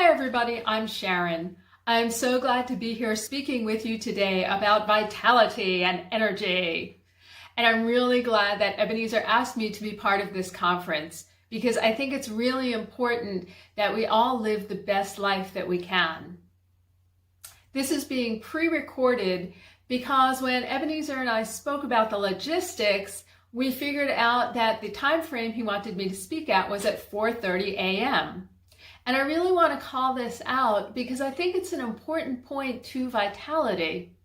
Hi everybody, I'm Sharon. I'm so glad to be here speaking with you today about vitality and energy. And I'm really glad that Ebenezer asked me to be part of this conference because I think it's really important that we all live the best life that we can. This is being pre-recorded because when Ebenezer and I spoke about the logistics, we figured out that the time frame he wanted me to speak at was at 4:30 a.m. And I really want to call this out because I think it's an important point to vitality.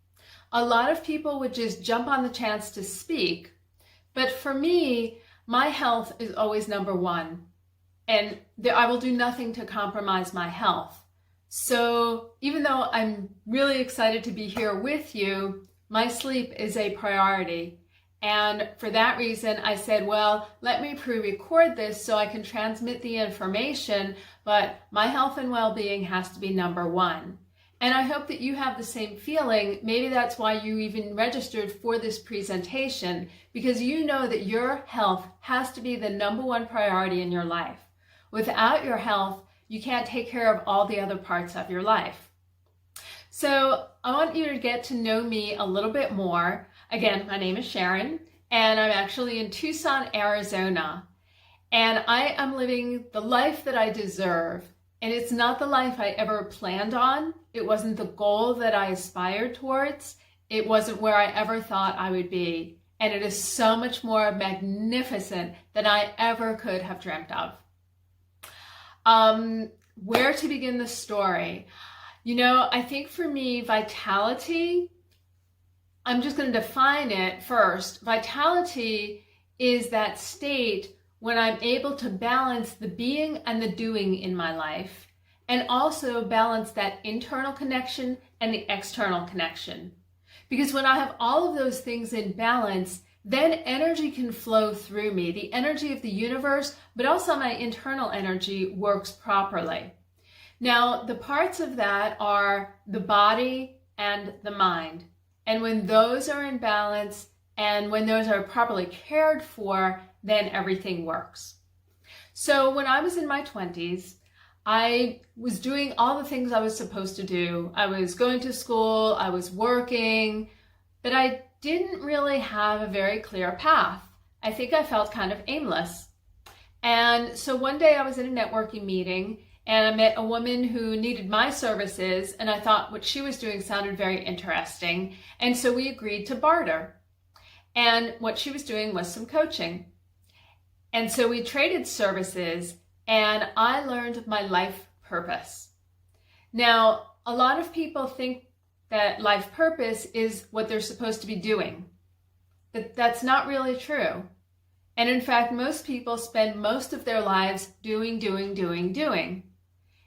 A lot of people would just jump on the chance to speak, but for me, my health is always number one, and I will do nothing to compromise my health. So even though I'm really excited to be here with you, my sleep is a priority. And for that reason, I said, well, let me pre-record this so I can transmit the information, but my health and well-being has to be number one. And I hope that you have the same feeling. Maybe that's why you even registered for this presentation, because you know that your health has to be the number one priority in your life. Without your health, you can't take care of all the other parts of your life. So I want you to get to know me a little bit more. Again, my name is Sharon, and I'm actually in Tucson, Arizona. And I am living the life that I deserve. And it's not the life I ever planned on. It wasn't the goal that I aspired towards. It wasn't where I ever thought I would be. And it is so much more magnificent than I ever could have dreamt of. Where to begin the story? You know, I think for me, vitality, I'm just going to define it first. Vitality is that state when I'm able to balance the being and the doing in my life, and also balance that internal connection and the external connection. Because when I have all of those things in balance, then energy can flow through me. The energy of the universe, but also my internal energy works properly. Now, the parts of that are the body and the mind. And when those are in balance and when those are properly cared for, then everything works. So when I was in my 20s, I was doing all the things I was supposed to do. I was going to school, I was working, but I didn't really have a very clear path. I think I felt kind of aimless. And so one day I was at a networking meeting and I met a woman who needed my services, and I thought what she was doing sounded very interesting. And so we agreed to barter. And what she was doing was some coaching. And so we traded services, and I learned my life purpose. Now, a lot of people think that life purpose is what they're supposed to be doing. But that's not really true. And in fact, most people spend most of their lives doing.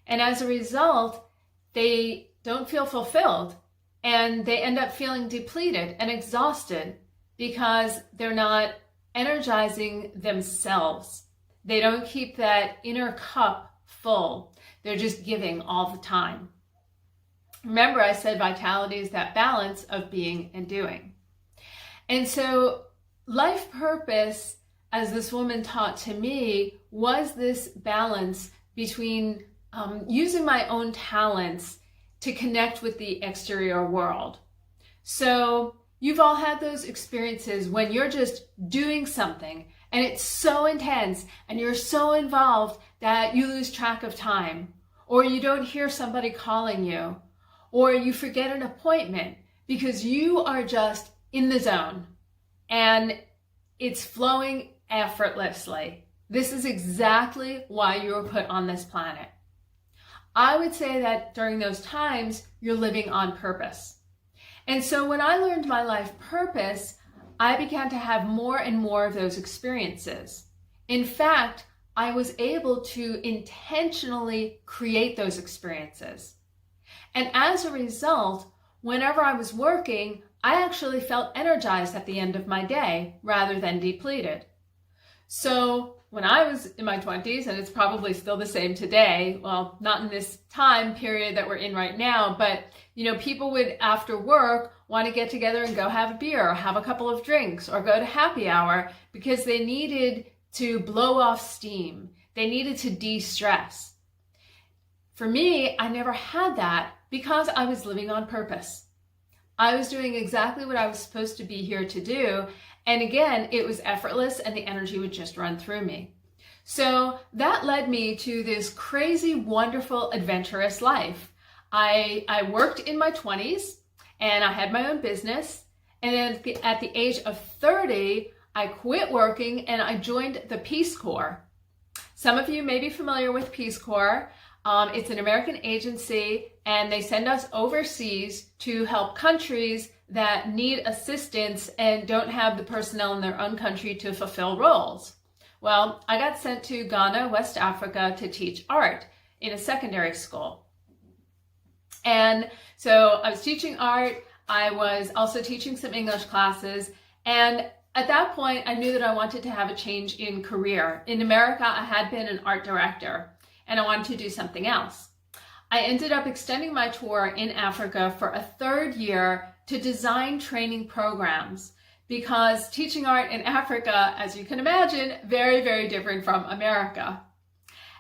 And as a result, they don't feel fulfilled, and they end up feeling depleted and exhausted because they're not energizing themselves. They don't keep that inner cup full. They're just giving all the time. Remember, I said vitality is that balance of being and doing. And so life purpose, as this woman taught to me, was this balance between using my own talents to connect with the exterior world. So you've all had those experiences when you're just doing something and it's so intense and you're so involved that you lose track of time, or you don't hear somebody calling you, or you forget an appointment because you are just in the zone and it's flowing effortlessly. This is exactly why you were put on this planet. I would say that during those times, you're living on purpose. And so when I learned my life purpose, I began to have more and more of those experiences. In fact, I was able to intentionally create those experiences. And as a result, whenever I was working, I actually felt energized at the end of my day rather than depleted. So when I was in my 20s, and it's probably still the same today, well, not in this time period that we're in right now, but people would after work want to get together and go have a beer or have a couple of drinks or go to happy hour because they needed to blow off steam. They needed to de-stress. For me, I never had that because I was living on purpose. I was doing exactly what I was supposed to be here to do. And again, it was effortless and the energy would just run through me. So that led me to this crazy, wonderful, adventurous life. I worked in my 20s and I had my own business. And then at the age of 30, I quit working and I joined the Peace Corps. Some of you may be familiar with Peace Corps. It's an American agency and they send us overseas to help countries that need assistance and don't have the personnel in their own country to fulfill roles. Well, I got sent to Ghana, West Africa to teach art in a secondary school. And so I was teaching art. I was also teaching some English classes. And at that point, I knew that I wanted to have a change in career. In America, I had been an art director and I wanted to do something else. I ended up extending my tour in Africa for a third year to design training programs because teaching art in Africa, as you can imagine, very, very different from America.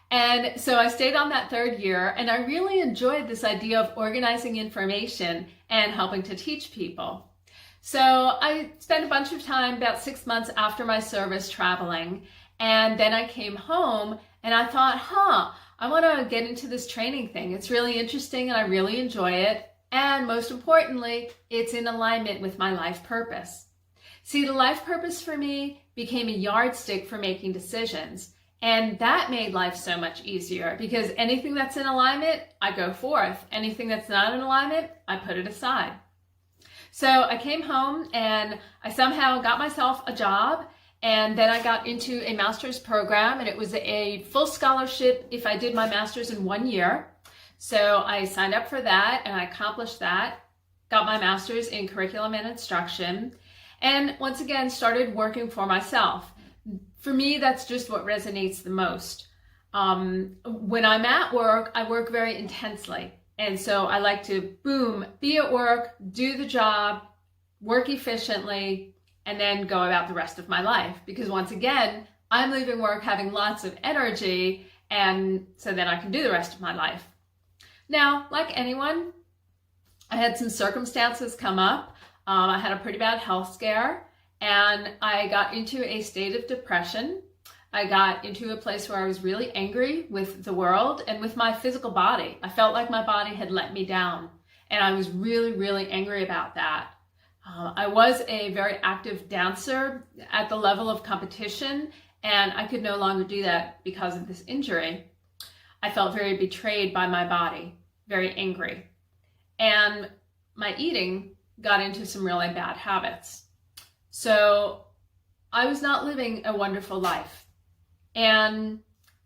And so I stayed on that third year and I really enjoyed this idea of organizing information and helping to teach people. So I spent a bunch of time, about 6 months after my service, traveling. And then I came home and I thought, I want to get into this training thing. It's really interesting and I really enjoy it. And most importantly, it's in alignment with my life purpose. See, the life purpose for me became a yardstick for making decisions. And that made life so much easier because anything that's in alignment, I go forth. Anything that's not in alignment, I put it aside. So I came home and I somehow got myself a job. And then I got into a master's program and it was a full scholarship if I did my master's in 1 year. So I signed up for that and I accomplished that, got my master's in curriculum and instruction, and once again started working for myself. For me, that's just what resonates the most. When I'm at work, I work very intensely. And so I like to, be at work, do the job, work efficiently, and then go about the rest of my life. Because once again, I'm leaving work having lots of energy, and so then I can do the rest of my life. Now, like anyone, I had some circumstances come up. I had a pretty bad health scare, and I got into a state of depression. I got into a place where I was really angry with the world and with my physical body. I felt like my body had let me down, and I was really, really angry about that. I was a very active dancer at the level of competition, and I could no longer do that because of this injury. I felt very betrayed by my body, very angry. And my eating got into some really bad habits. So I was not living a wonderful life. And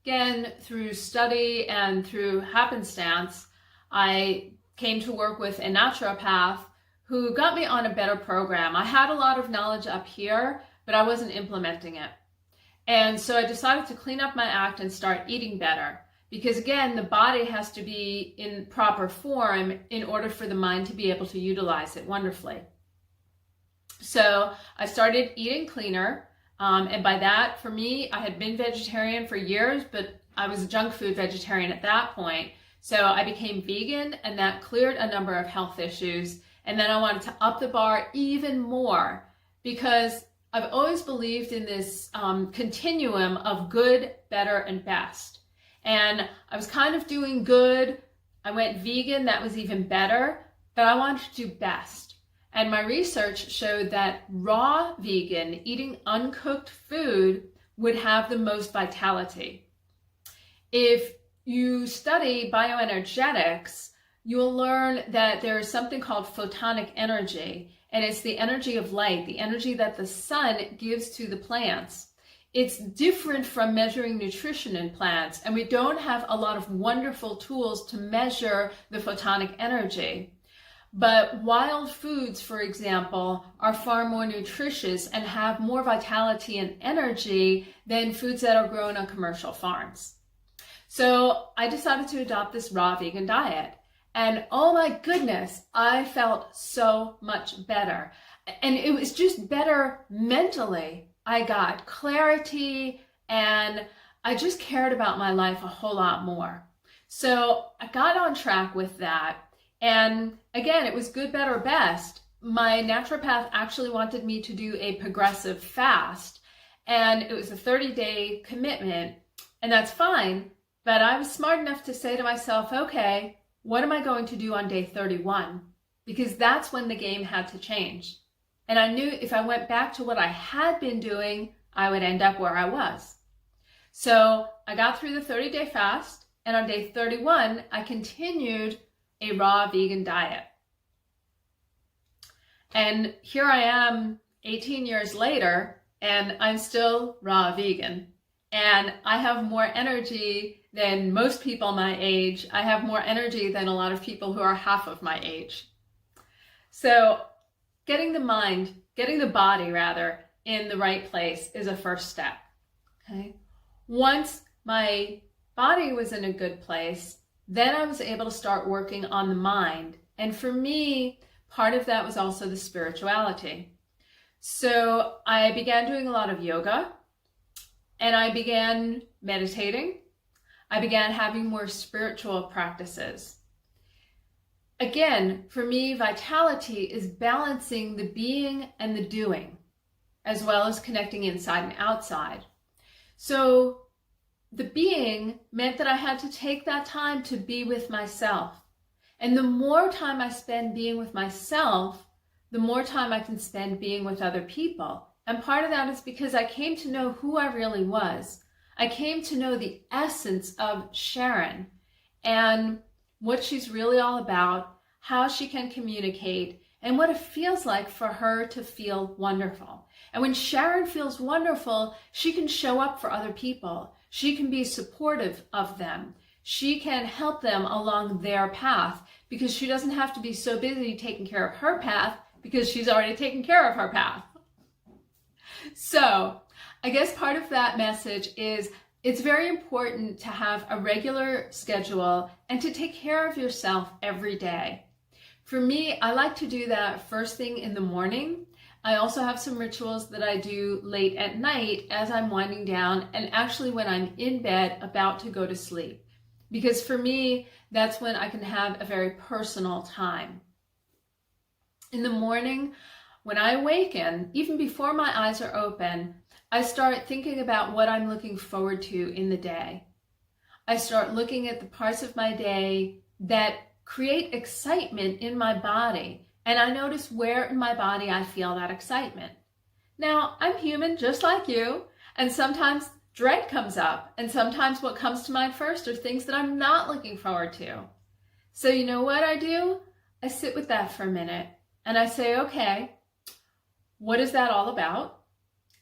again, through study and through happenstance, I came to work with a naturopath who got me on a better program. I had a lot of knowledge up here, but I wasn't implementing it. And so I decided to clean up my act and start eating better. Because again, the body has to be in proper form in order for the mind to be able to utilize it wonderfully. So I started eating cleaner. And by that, for me, I had been vegetarian for years, but I was a junk food vegetarian at that point. So I became vegan, and that cleared a number of health issues. And then I wanted to up the bar even more because I've always believed in this continuum of good, better, and best. And I was kind of doing good. I went vegan, that was even better, but I wanted to do best. And my research showed that raw vegan, eating uncooked food, would have the most vitality. If you study bioenergetics, you will learn that there is something called photonic energy, and it's the energy of light, the energy that the sun gives to the plants. It's different from measuring nutrition in plants, and we don't have a lot of wonderful tools to measure the photonic energy. But wild foods, for example, are far more nutritious and have more vitality and energy than foods that are grown on commercial farms. So I decided to adopt this raw vegan diet. And oh my goodness, I felt so much better. And it was just better mentally. I got clarity and I just cared about my life a whole lot more. So I got on track with that. And again, it was good, better, best. My naturopath actually wanted me to do a progressive fast, and it was a 30-day commitment, and that's fine. But I was smart enough to say to myself, okay, what am I going to do on day 31? Because that's when the game had to change. And I knew if I went back to what I had been doing, I would end up where I was. So I got through the 30-day fast, and on day 31, I continued a raw vegan diet. And here I am 18 years later, and I'm still raw vegan. And I have more energy than most people my age. I have more energy than a lot of people who are half of my age. So getting the body in the right place is a first step. Okay. Once my body was in a good place, then I was able to start working on the mind. And for me, part of that was also the spirituality. So I began doing a lot of yoga, and I began meditating. I began having more spiritual practices. Again, for me, vitality is balancing the being and the doing, as well as connecting inside and outside. So the being meant that I had to take that time to be with myself. And the more time I spend being with myself, the more time I can spend being with other people. And part of that is because I came to know who I really was. I came to know the essence of Sharon and what she's really all about, how she can communicate, and what it feels like for her to feel wonderful. And when Sharon feels wonderful, she can show up for other people. She can be supportive of them. She can help them along their path because she doesn't have to be so busy taking care of her path because she's already taken care of her path. So I guess part of that message is it's very important to have a regular schedule and to take care of yourself every day. For me, I like to do that first thing in the morning. I also have some rituals that I do late at night as I'm winding down and actually when I'm in bed about to go to sleep. Because for me, that's when I can have a very personal time. In the morning, when I awaken, even before my eyes are open, I start thinking about what I'm looking forward to in the day. I start looking at the parts of my day that create excitement in my body, and I notice where in my body I feel that excitement. Now, I'm human just like you, and sometimes dread comes up, and sometimes what comes to mind first are things that I'm not looking forward to. So you know what I do? I sit with that for a minute, and I say, okay, what is that all about?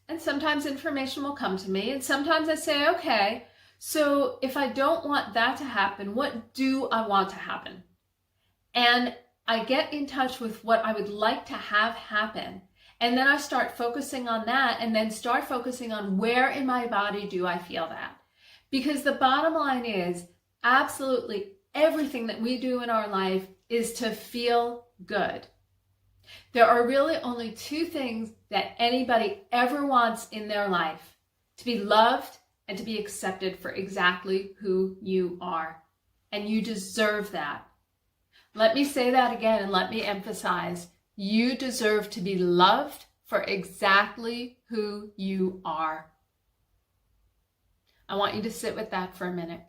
And sometimes information will come to me, and sometimes I say, okay, so if I don't want that to happen, what do I want to happen? And I get in touch with what I would like to have happen. And then I start focusing on that and then start focusing on where in my body do I feel that. Because the bottom line is absolutely everything that we do in our life is to feel good. There are really only two things that anybody ever wants in their life: to be loved and to be accepted for exactly who you are. And you deserve that. Let me say that again and let me emphasize, you deserve to be loved for exactly who you are. I want you to sit with that for a minute.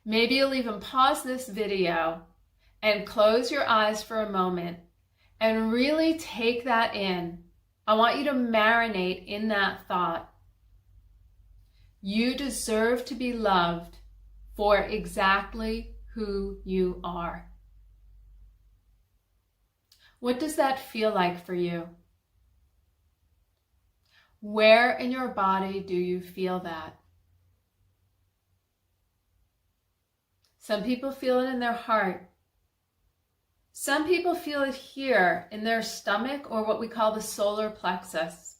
Maybe you'll even pause this video and close your eyes for a moment and really take that in. I want you to marinate in that thought. You deserve to be loved for exactly who you are. What does that feel like for you? Where in your body do you feel that? Some people feel it in their heart. Some people feel it here in their stomach, or what we call the solar plexus.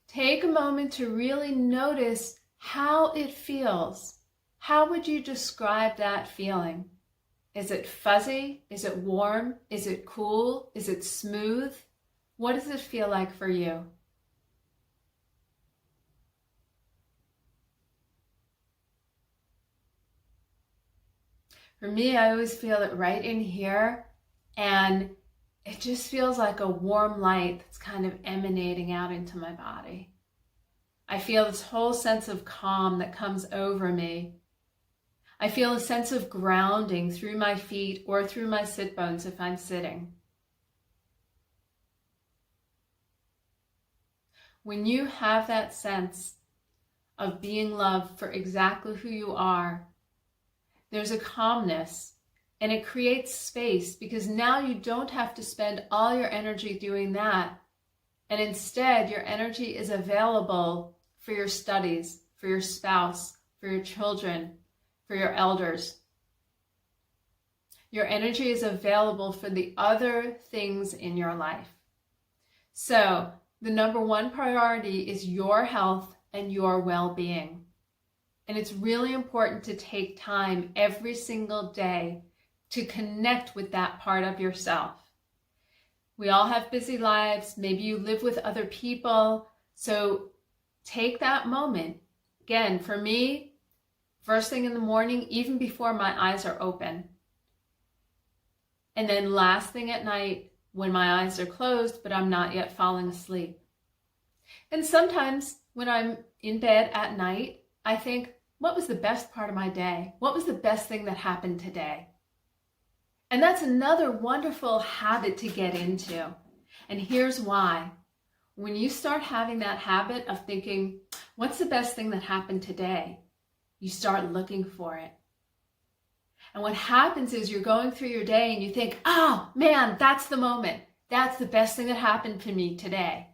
Take a moment to really notice how it feels. How would you describe that feeling? Is it fuzzy? Is it warm? Is it cool? Is it smooth? What does it feel like for you? For me, I always feel it right in here, and it just feels like a warm light that's kind of emanating out into my body. I feel this whole sense of calm that comes over me. I feel a sense of grounding through my feet or through my sit bones if I'm sitting. When you have that sense of being loved for exactly who you are, there's a calmness, and it creates space, because now you don't have to spend all your energy doing that. And instead, your energy is available for your studies, for your spouse, for your children, for your elders. Your energy is available for the other things in your life. So the number one priority is your health and your well-being. And it's really important to take time every single day to connect with that part of yourself. We all have busy lives. Maybe you live with other people. So take that moment. Again, for me, first thing in the morning, even before my eyes are open. And then last thing at night, when my eyes are closed, but I'm not yet falling asleep. And sometimes when I'm in bed at night, I think, what was the best part of my day? What was the best thing that happened today? And that's another wonderful habit to get into. And here's why. When you start having that habit of thinking, what's the best thing that happened today? You start looking for it. And what happens is you're going through your day and you think, oh man, that's the moment. That's the best thing that happened to me today.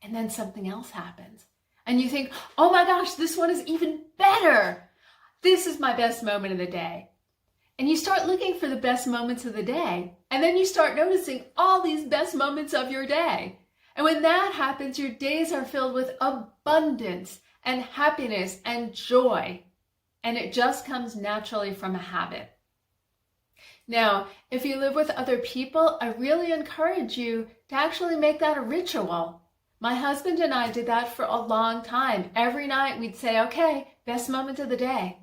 And then something else happens. And you think, oh my gosh, this one is even better. This is my best moment of the day. And you start looking for the best moments of the day. And then you start noticing all these best moments of your day. And when that happens, your days are filled with abundance and happiness and joy. And it just comes naturally from a habit. Now, if you live with other people, I really encourage you to actually make that a ritual. My husband and I did that for a long time. Every night we'd say, okay, best moment of the day.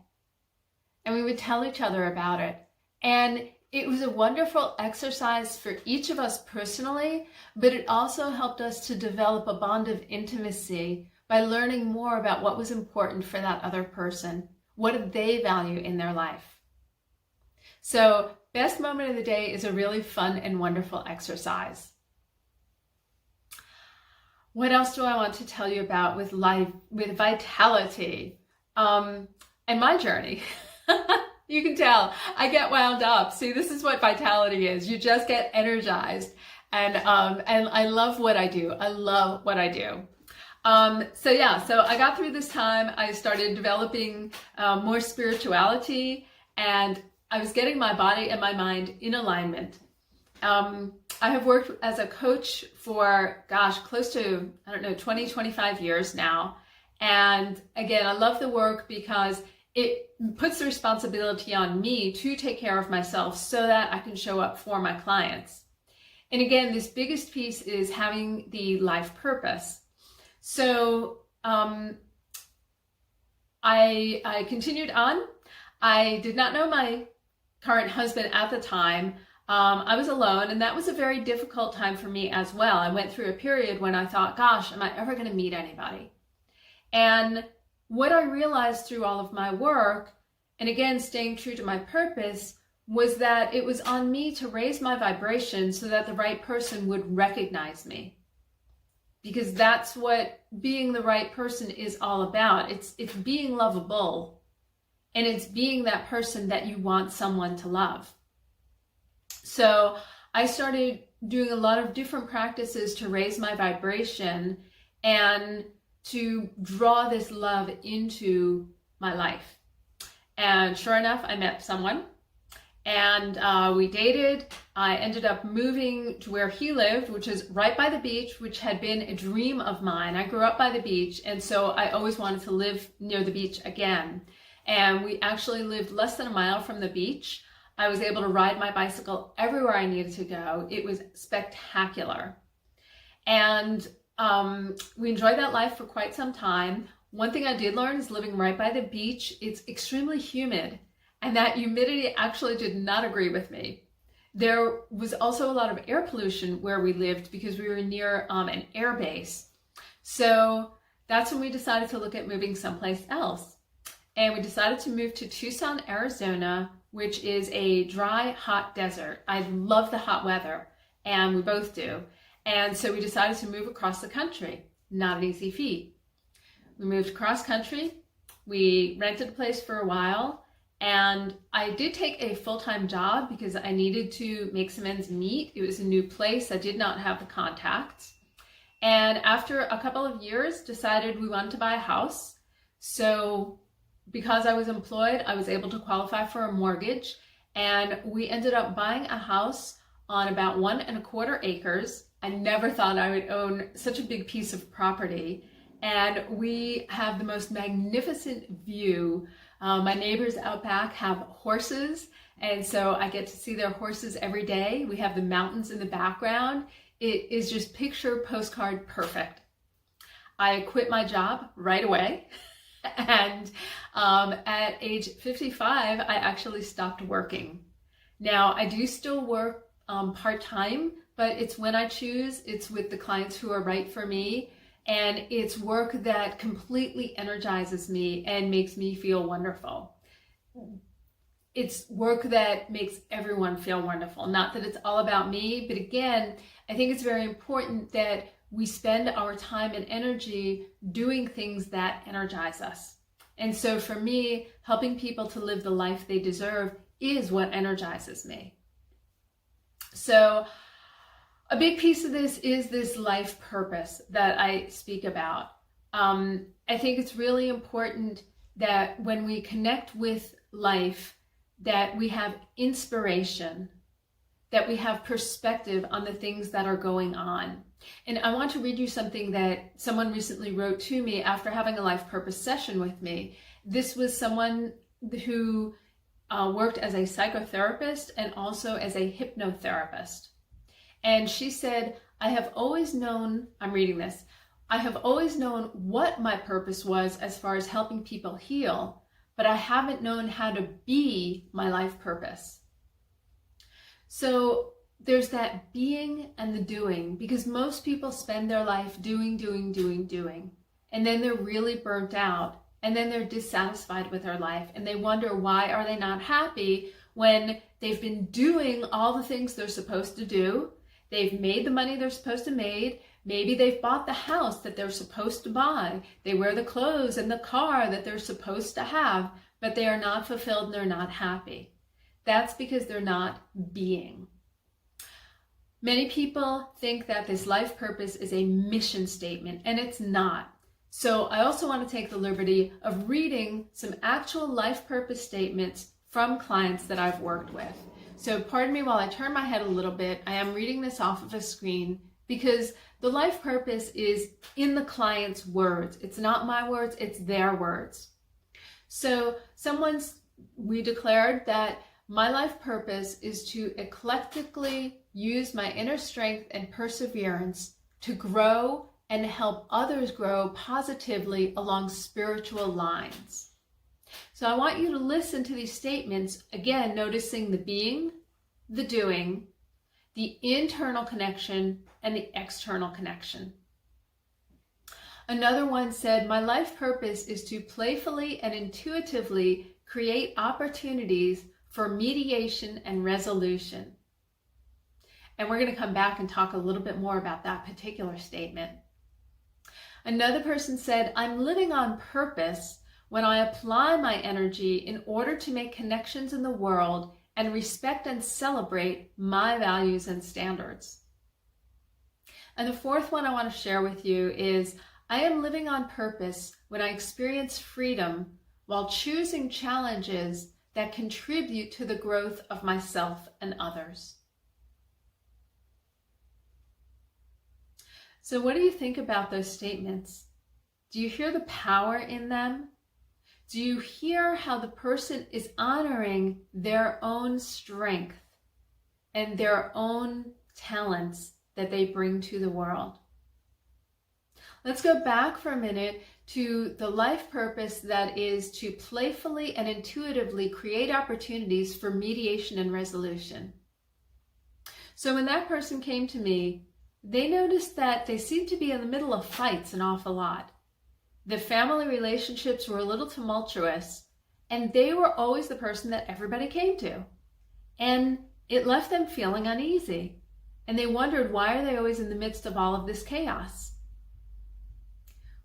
And we would tell each other about it. And it was a wonderful exercise for each of us personally, but it also helped us to develop a bond of intimacy by learning more about what was important for that other person. What did they value in their life? So, best moment of the day is a really fun and wonderful exercise. What else do I want to tell you about with life, with vitality, and my journey? You can tell I get wound up. See, this is what vitality is. You just get energized, and I love what I do. I love what I do. So I got through this time. I started developing more spirituality, and I was getting my body and my mind in alignment. I have worked as a coach for, close to, 20, 25 years now. And again, I love the work because it puts the responsibility on me to take care of myself so that I can show up for my clients. And again, this biggest piece is having the life purpose. So I continued on. I did not know my current husband at the time. I was alone, and that was a very difficult time for me as well. I went through a period when I thought, gosh, am I ever going to meet anybody? And what I realized through all of my work, and again, staying true to my purpose, was that it was on me to raise my vibration so that the right person would recognize me. Because that's what being the right person is all about. It's being lovable, and it's being that person that you want someone to love. So I started doing a lot of different practices to raise my vibration and to draw this love into my life. And sure enough, I met someone, and we dated. I ended up moving to where he lived, which is right by the beach, which had been a dream of mine. I grew up by the beach, and so I always wanted to live near the beach again. And we actually lived less than a mile from the beach. I was able to ride my bicycle everywhere I needed to go. It was spectacular. And we enjoyed that life for quite some time. One thing I did learn is living right by the beach, it's extremely humid. and that humidity actually did not agree with me. There was also a lot of air pollution where we lived because we were near an air base. So that's when we decided to look at moving someplace else. And we decided to move to Tucson, Arizona, which is a dry, hot desert. I love the hot weather, and we both do. And so we decided to move across the country. Not an easy feat. We moved cross country. We rented a place for a while, and I did take a full-time job because I needed to make some ends meet. It was a new place. I did not have the contacts. And after a couple of years, decided we wanted to buy a house. So because I was employed, I was able to qualify for a mortgage, and we ended up buying a house on about 1¼ acres. I never thought I would own such a big piece of property. And we have the most magnificent view. My neighbors out back have horses, and so I get to see their horses every day. We have the mountains in the background. It is just picture postcard perfect. I quit my job right away, and at age 55, I actually stopped working. Now, I do still work part-time, but it's when I choose. It's with the clients who are right for me. And it's work that completely energizes me and makes me feel wonderful. It's work that makes everyone feel wonderful. Not that it's all about me, but again, I think it's very important that we spend our time and energy doing things that energize us. And so for me, helping people to live the life they deserve is what energizes me. So a big piece of this is this life purpose that I speak about. I think it's really important that when we connect with life, that we have inspiration, that we have perspective on the things that are going on. And I want to read you something that someone recently wrote to me after having a life purpose session with me. This was someone who worked as a psychotherapist and also as a hypnotherapist. And she said, I have always known, I'm reading this, I have always known what my purpose was as far as helping people heal, but I haven't known how to be my life purpose. So there's that being and the doing, because most people spend their life doing. And then they're really burnt out, and then they're dissatisfied with their life, and they wonder why are they not happy when they've been doing all the things they're supposed to do. They've made the money they're supposed to make. Maybe they've bought the house that they're supposed to buy. They wear the clothes and the car that they're supposed to have, but they are not fulfilled and they're not happy. That's because they're not being. Many people think that this life purpose is a mission statement, and it's not. So I also want to take the liberty of reading some actual life purpose statements from clients that I've worked with. So pardon me while I turn my head a little bit. I am reading this off of a screen because the life purpose is in the client's words. It's not my words, it's their words. So we declared that my life purpose is to eclectically use my inner strength and perseverance to grow and help others grow positively along spiritual lines. So I want you to listen to these statements, again, noticing the being, the doing, the internal connection, and the external connection. Another one said, my life purpose is to playfully and intuitively create opportunities for mediation and resolution. And we're going to come back and talk a little bit more about that particular statement. Another person said, I'm living on purpose when I apply my energy in order to make connections in the world and respect and celebrate my values and standards. And the fourth one I want to share with you is, I am living on purpose when I experience freedom while choosing challenges that contribute to the growth of myself and others. So what do you think about those statements? Do you hear the power in them? Do you hear how the person is honoring their own strength and their own talents that they bring to the world? Let's go back for a minute to the life purpose that is to playfully and intuitively create opportunities for mediation and resolution. So when that person came to me, they noticed that they seemed to be in the middle of fights an awful lot. The family relationships were a little tumultuous, and they were always the person that everybody came to. And it left them feeling uneasy. And they wondered, why are they always in the midst of all of this chaos?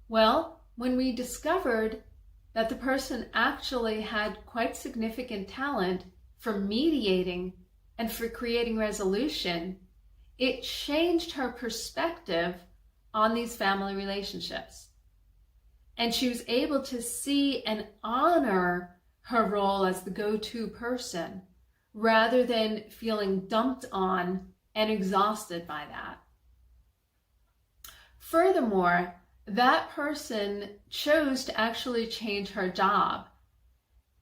Well, when we discovered that the person actually had quite significant talent for mediating and for creating resolution, it changed her perspective on these family relationships. And she was able to see and honor her role as the go-to person rather than feeling dumped on and exhausted by that. Furthermore, that person chose to actually change her job.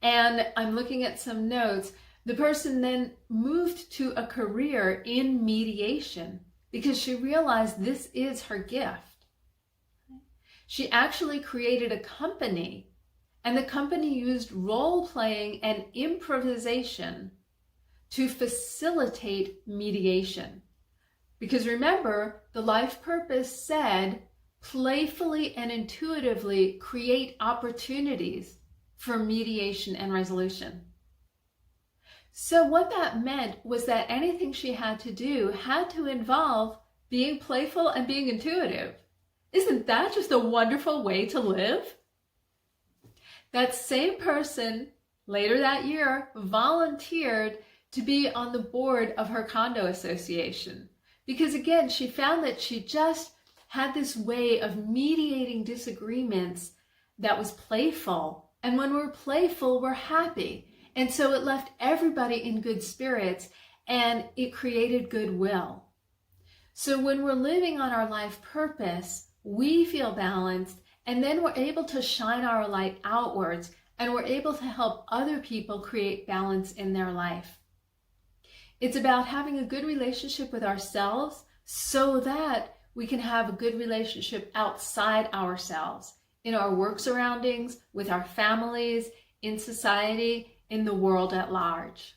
And I'm looking at some notes. The person then moved to a career in mediation because she realized this is her gift. She actually created a company, and the company used role-playing and improvisation to facilitate mediation. Because remember, the life purpose said, playfully and intuitively create opportunities for mediation and resolution. So what that meant was that anything she had to do had to involve being playful and being intuitive. Isn't that just a wonderful way to live? That same person later that year volunteered to be on the board of her condo association. Because again, she found that she just had this way of mediating disagreements that was playful. And when we're playful, we're happy. And so it left everybody in good spirits, and it created goodwill. So when we're living on our life purpose, we feel balanced, and then we're able to shine our light outwards, and we're able to help other people create balance in their life. It's about having a good relationship with ourselves so that we can have a good relationship outside ourselves, in our work surroundings, with our families, in society, in the world at large.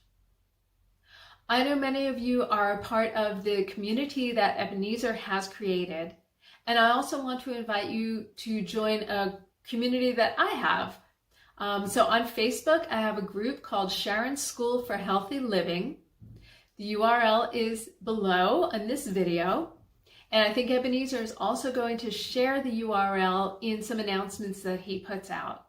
I know many of you are a part of the community that Ebenezer has created, and I also want to invite you to join a community that I have. So on Facebook, I have a group called Sharon School for Healthy Living. The URL is below in this video. And I think Ebenezer is also going to share the URL in some announcements that he puts out.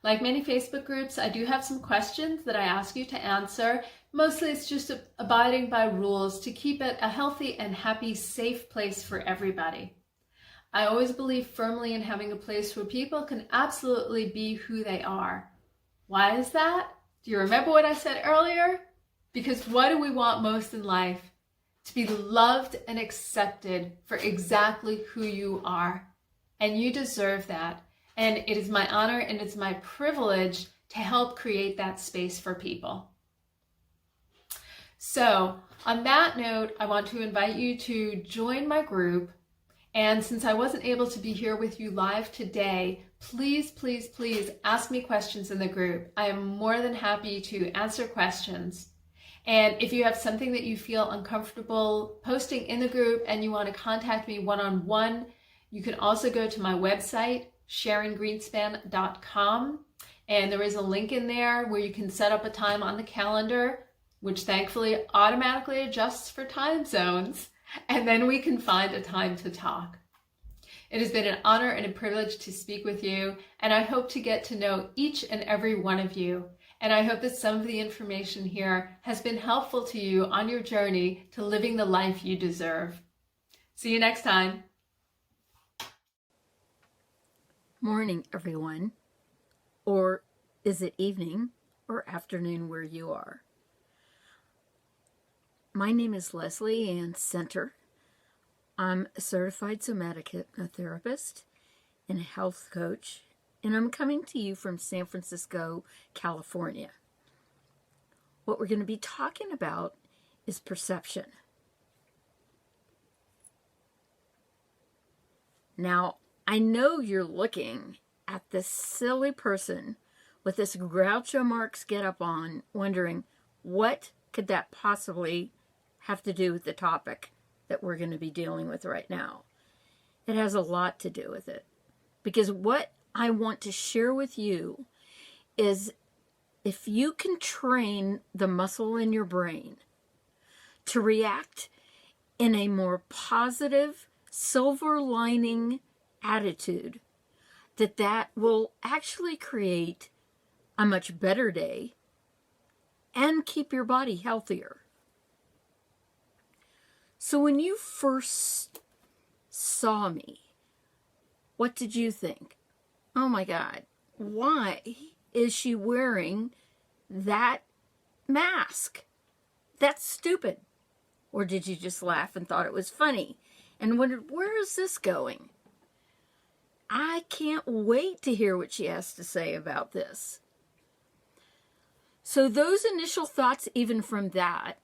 Like many Facebook groups, I do have some questions that I ask you to answer. Mostly it's just abiding by rules to keep it a healthy and happy, safe place for everybody. I always believe firmly in having a place where people can absolutely be who they are. Why is that? Do you remember what I said earlier? Because what do we want most in life? To be loved and accepted for exactly who you are. And you deserve that. And it is my honor and it's my privilege to help create that space for people. So on that note, I want to invite you to join my group. And since I wasn't able to be here with you live today, please, please, please ask me questions in the group. I am more than happy to answer questions. And if you have something that you feel uncomfortable posting in the group and you want to contact me one-on-one, you can also go to my website, SharonGreenspan.com. And there is a link in there where you can set up a time on the calendar, which thankfully automatically adjusts for time zones. And then we can find a time to talk. It has been an honor and a privilege to speak with you. And I hope to get to know each and every one of you. And I hope that some of the information here has been helpful to you on your journey to living the life you deserve. See you next time. Morning, everyone. Or is it evening or afternoon where you are? My name is Leslie Ann Center. I'm a certified somatic hypnotherapist and a health coach, and I'm coming to you from San Francisco, California. What we're going to be talking about is perception. Now, I know you're looking at this silly person with this Groucho Marx getup on, wondering what could that possibly have to do with the topic that we're going to be dealing with right now. It has a lot to do with it. Because what I want to share with you is if you can train the muscle in your brain to react in a more positive, silver lining attitude, that will actually create a much better day and keep your body healthier. So when you first saw me, what did you think? Oh my God, why is she wearing that mask? That's stupid. Or did you just laugh and thought it was funny and wondered, where is this going? I can't wait to hear what she has to say about this. So those initial thoughts, even from that,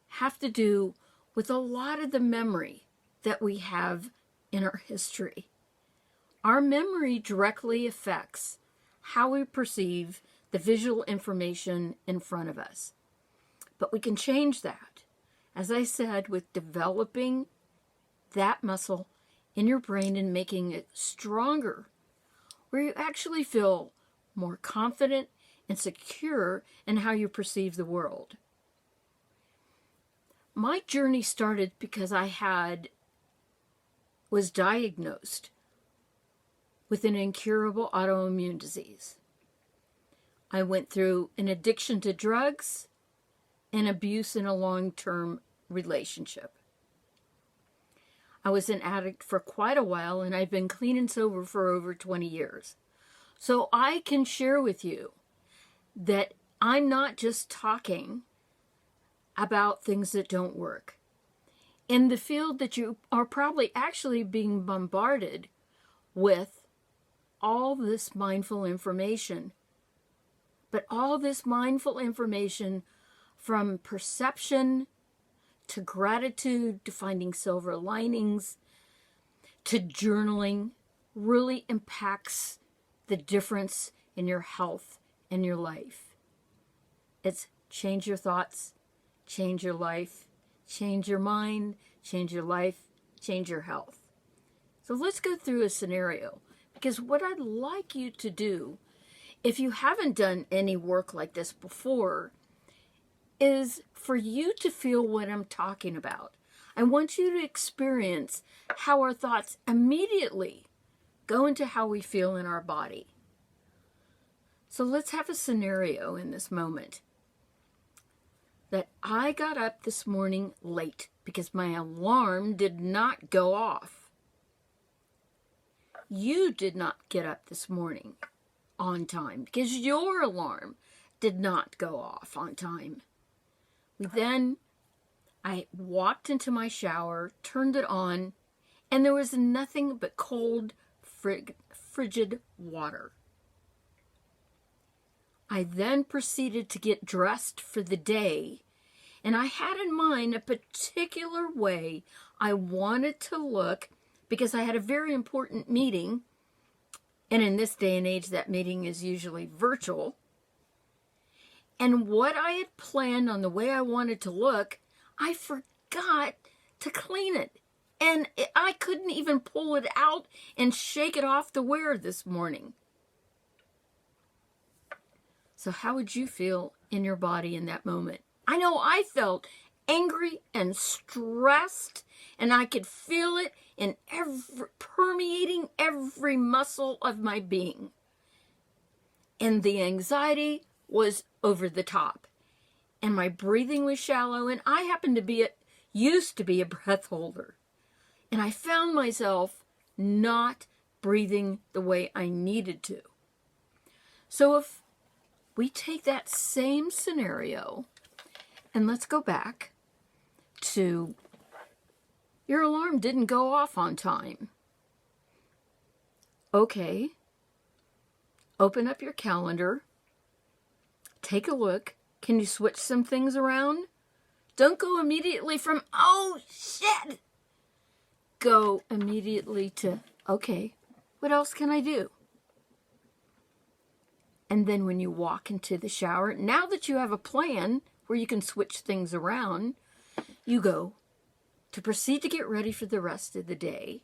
have to do with a lot of the memory that we have in our history. Our memory directly affects how we perceive the visual information in front of us. But we can change that, as I said, with developing that muscle in your brain and making it stronger, where you actually feel more confident and secure in how you perceive the world. My journey started because I was diagnosed with an incurable autoimmune disease. I went through an addiction to drugs and abuse in a long-term relationship. I was an addict for quite a while, and I've been clean and sober for over 20 years. So I can share with you that I'm not just talking about things that don't work. In the field that you are probably actually being bombarded with all this mindful information, but all this mindful information from perception to gratitude to finding silver linings to journaling really impacts the difference in your health and your life. It's change your thoughts, change your life, change your mind, change your life, change your health. So let's go through a scenario, because what I'd like you to do, if you haven't done any work like this before, is for you to feel what I'm talking about. I want you to experience how our thoughts immediately go into how we feel in our body. So let's have a scenario in this moment. That I got up this morning late because my alarm did not go off. You did not get up this morning on time because your alarm did not go off on time. I walked into my shower, turned it on, and there was nothing but cold, frigid water. I then proceeded to get dressed for the day, and I had in mind a particular way I wanted to look because I had a very important meeting, and in this day and age that meeting is usually virtual. And what I had planned on the way I wanted to look, I forgot to clean it. And I couldn't even pull it out and shake it off the wear this morning. So how would you feel in your body in that moment? I know I felt angry and stressed, and I could feel it in permeating every muscle of my being. And the anxiety was over the top, and my breathing was shallow, and I happened to used to be a breath holder, and I found myself not breathing the way I needed to. So if we take that same scenario, and let's go back to your alarm didn't go off on time. Okay, open up your calendar. Take a look. Can you switch some things around? Don't go immediately from, oh, shit. Go immediately to, okay, What else can I do? And then when you walk into the shower, now that you have a plan where you can switch things around, you go to proceed to get ready for the rest of the day.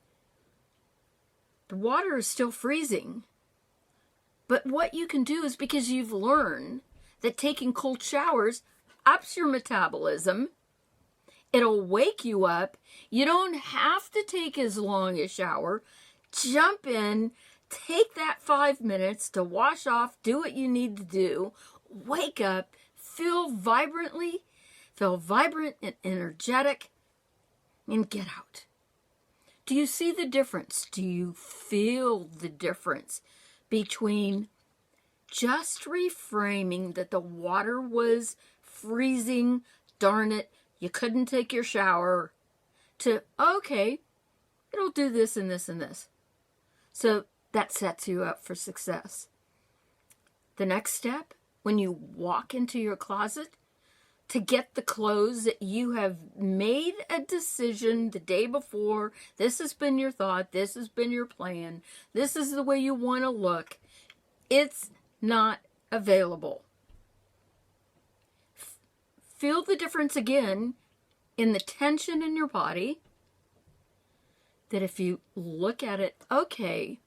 The water is still freezing. But what you can do is, because you've learned that taking cold showers ups your metabolism, it'll wake you up. You don't have to take as long a shower. Jump in, take that 5 minutes to wash off, do what you need to do, wake up, feel vibrant and energetic, and get out. Do you see the difference? Do you feel the difference between just reframing that the water was freezing, darn it, you couldn't take your shower, to, okay, it'll do this and this and this. So that sets you up for success. The next step, when you walk into your closet to get the clothes that you have made a decision the day before, this has been your thought, this has been your plan, this is the way you want to look, it's not available. Feel the difference again in the tension in your body, that if you look at it, okay,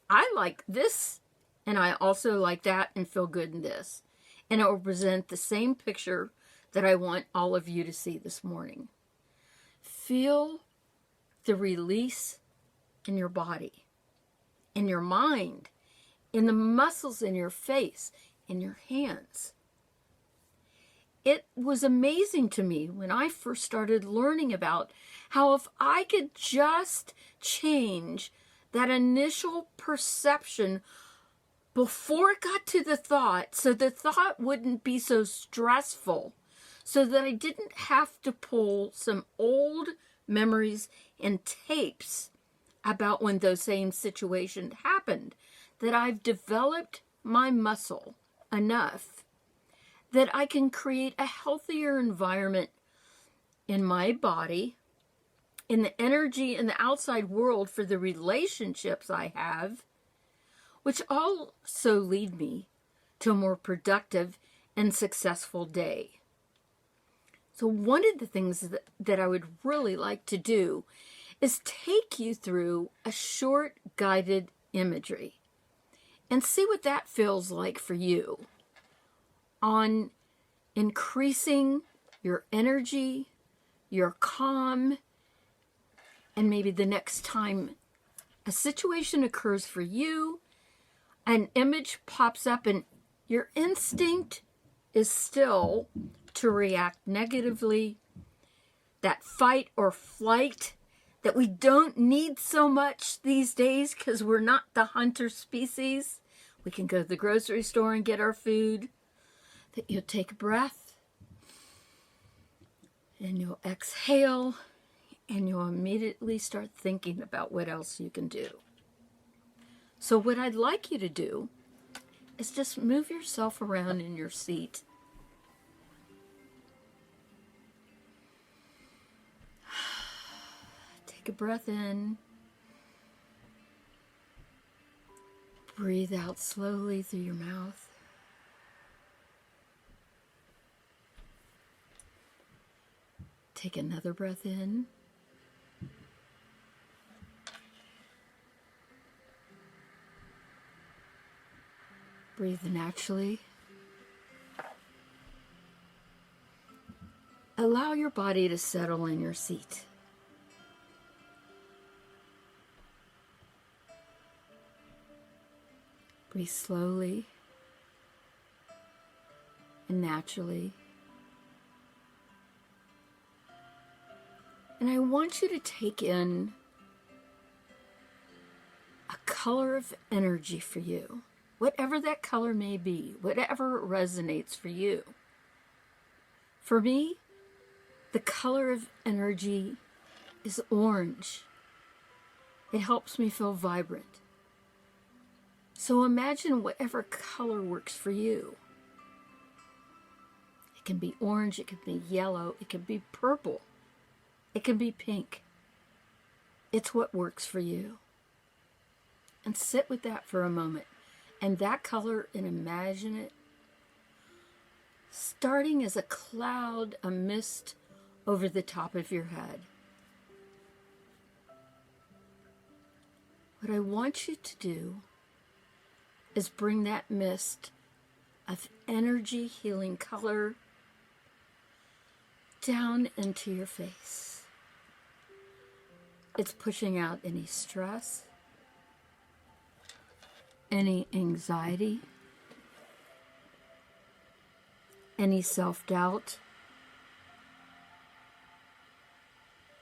I like this, and I also like that, and feel good in this. And it will present the same picture that I want all of you to see this morning. Feel the release in your body, in your mind, in the muscles in your face, in your hands. It was amazing to me when I first started learning about how if I could just change that initial perception before it got to the thought, so the thought wouldn't be so stressful, so that I didn't have to pull some old memories and tapes about when those same situations happened, that I've developed my muscle enough that I can create a healthier environment in my body, in the energy in the outside world for the relationships I have, which also lead me to a more productive and successful day. So one of the things that I would really like to do is take you through a short guided imagery and see what that feels like for you on increasing your energy, your calm, and maybe the next time a situation occurs for you, an image pops up and your instinct is still to react negatively, that fight or flight that we don't need so much these days because we're not the hunter species. We can go to the grocery store and get our food. That you'll take a breath and you'll exhale and you'll immediately start thinking about what else you can do. So what I'd like you to do is just move yourself around in your seat. Take a breath in. Breathe out slowly through your mouth. Take another breath in. Breathe naturally. Allow your body to settle in your seat. Breathe slowly and naturally. And I want you to take in a color of energy for you, whatever that color may be, whatever resonates for you. For me, the color of energy is orange. It helps me feel vibrant. So imagine whatever color works for you. It can be orange, it can be yellow, it can be purple. It can be pink. It's what works for you. And sit with that for a moment. And that color, and imagine it starting as a cloud, a mist over the top of your head. What I want you to do is bring that mist of energy, healing color down into your face. It's pushing out any stress, any anxiety, any self-doubt,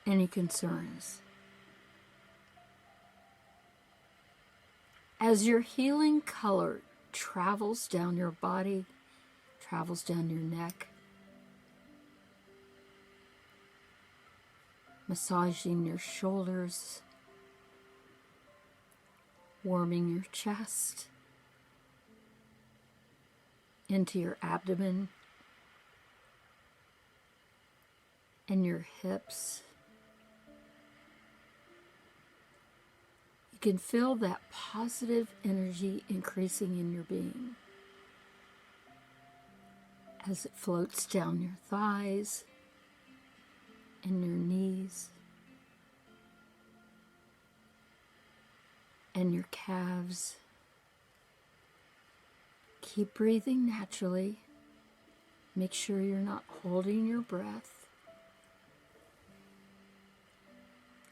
any concerns. As your healing color travels down your body, travels down your neck, massaging your shoulders, warming your chest, into your abdomen, and your hips. You can feel that positive energy increasing in your being as it floats down your thighs and your knees and your calves. Keep breathing naturally. Make sure you're not holding your breath.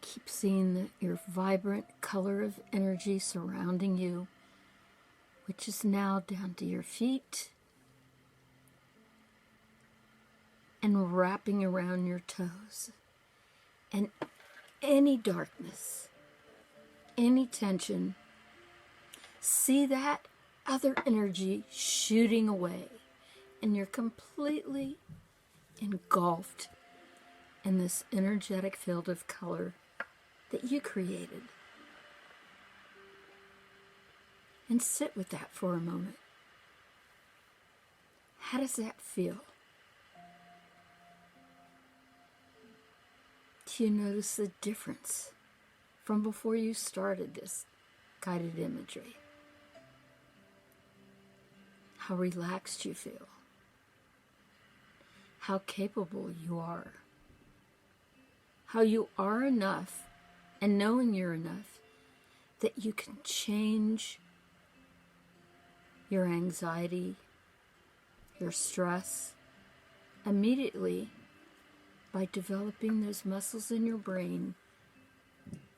Keep seeing your vibrant color of energy surrounding you, which is now down to your feet and wrapping around your toes. And any darkness, any tension, see that other energy shooting away, and you're completely engulfed in this energetic field of color that you created. And sit with that for a moment. How does that feel? Do you notice the difference from before you started this guided imagery? How relaxed you feel? How capable you are? How you are enough, and knowing you're enough, that you can change your anxiety, your stress, immediately by developing those muscles in your brain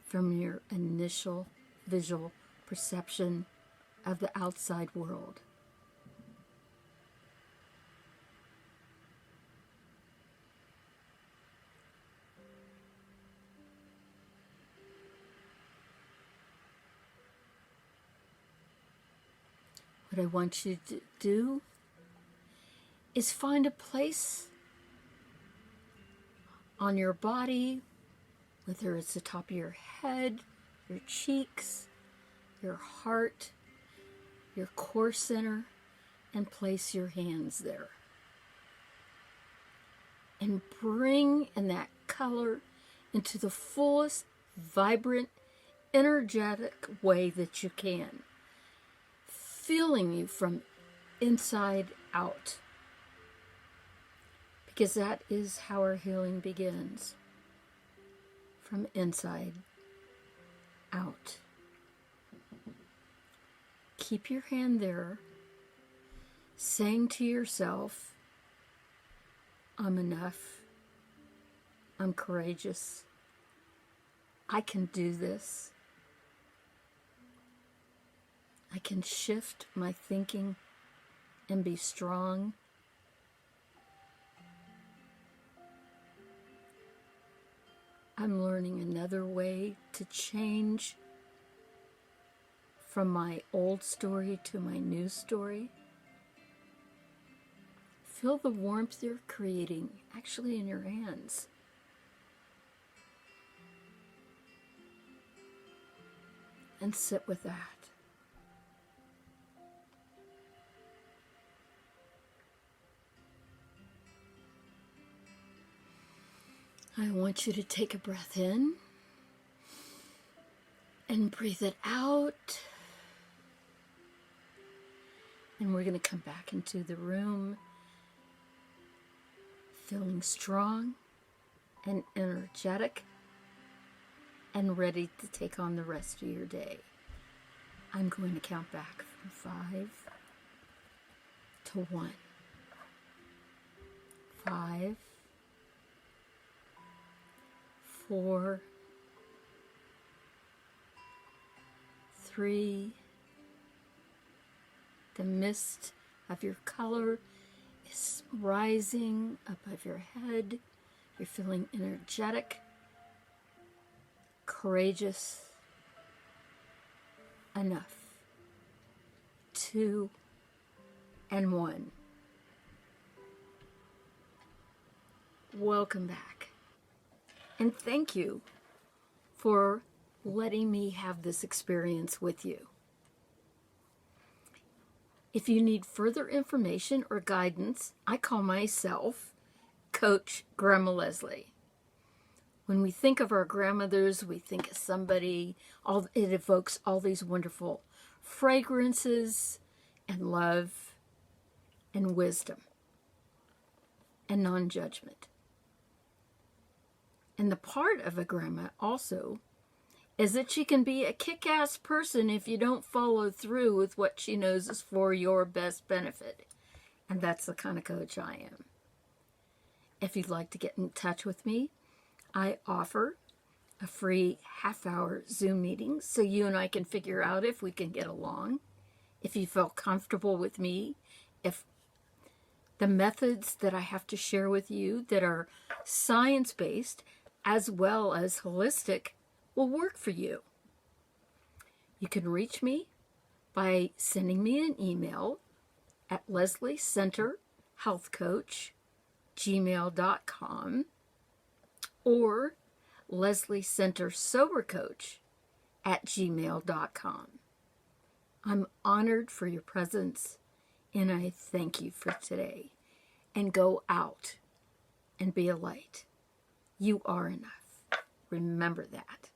from your initial visual perception of the outside world. What I want you to do is find a place on your body, whether it's the top of your head, your cheeks, your heart, your core center, and place your hands there. And bring in that color into the fullest, vibrant, energetic way that you can. Feeling you from inside out. Because that is how our healing begins. From inside out. Keep your hand there, saying to yourself, I'm enough. I'm courageous. I can do this. I can shift my thinking and be strong. I'm learning another way to change from my old story to my new story. Feel the warmth you're creating actually in your hands. And sit with that. I want you to take a breath in And breathe it out. And we're going to come back into the room feeling strong and energetic and ready to take on the rest of your day. I'm going to count back from 5 to 1. 5, 4, 3. The mist of your color is rising above your head. You're feeling energetic, courageous, enough. 2 and 1. Welcome back. And thank you for letting me have this experience with you. If you need further information or guidance, I call myself Coach Grandma Leslie. When we think of our grandmothers, we think of somebody, it evokes all these wonderful fragrances and love and wisdom and non-judgment. And the part of a grandma also is that she can be a kick-ass person if you don't follow through with what she knows is for your best benefit. And that's the kind of coach I am. If you'd like to get in touch with me, I offer a free half-hour Zoom meeting so you and I can figure out if we can get along. If you feel comfortable with me, if the methods that I have to share with you that are science-based as well as holistic will work for you. You can reach me by sending me an email at lesliecenterhealthcoach@gmail.com or lesliecentersobercoach@gmail.com. I'm honored for your presence, and I thank you for today. And go out and be a light. You are enough. Remember that.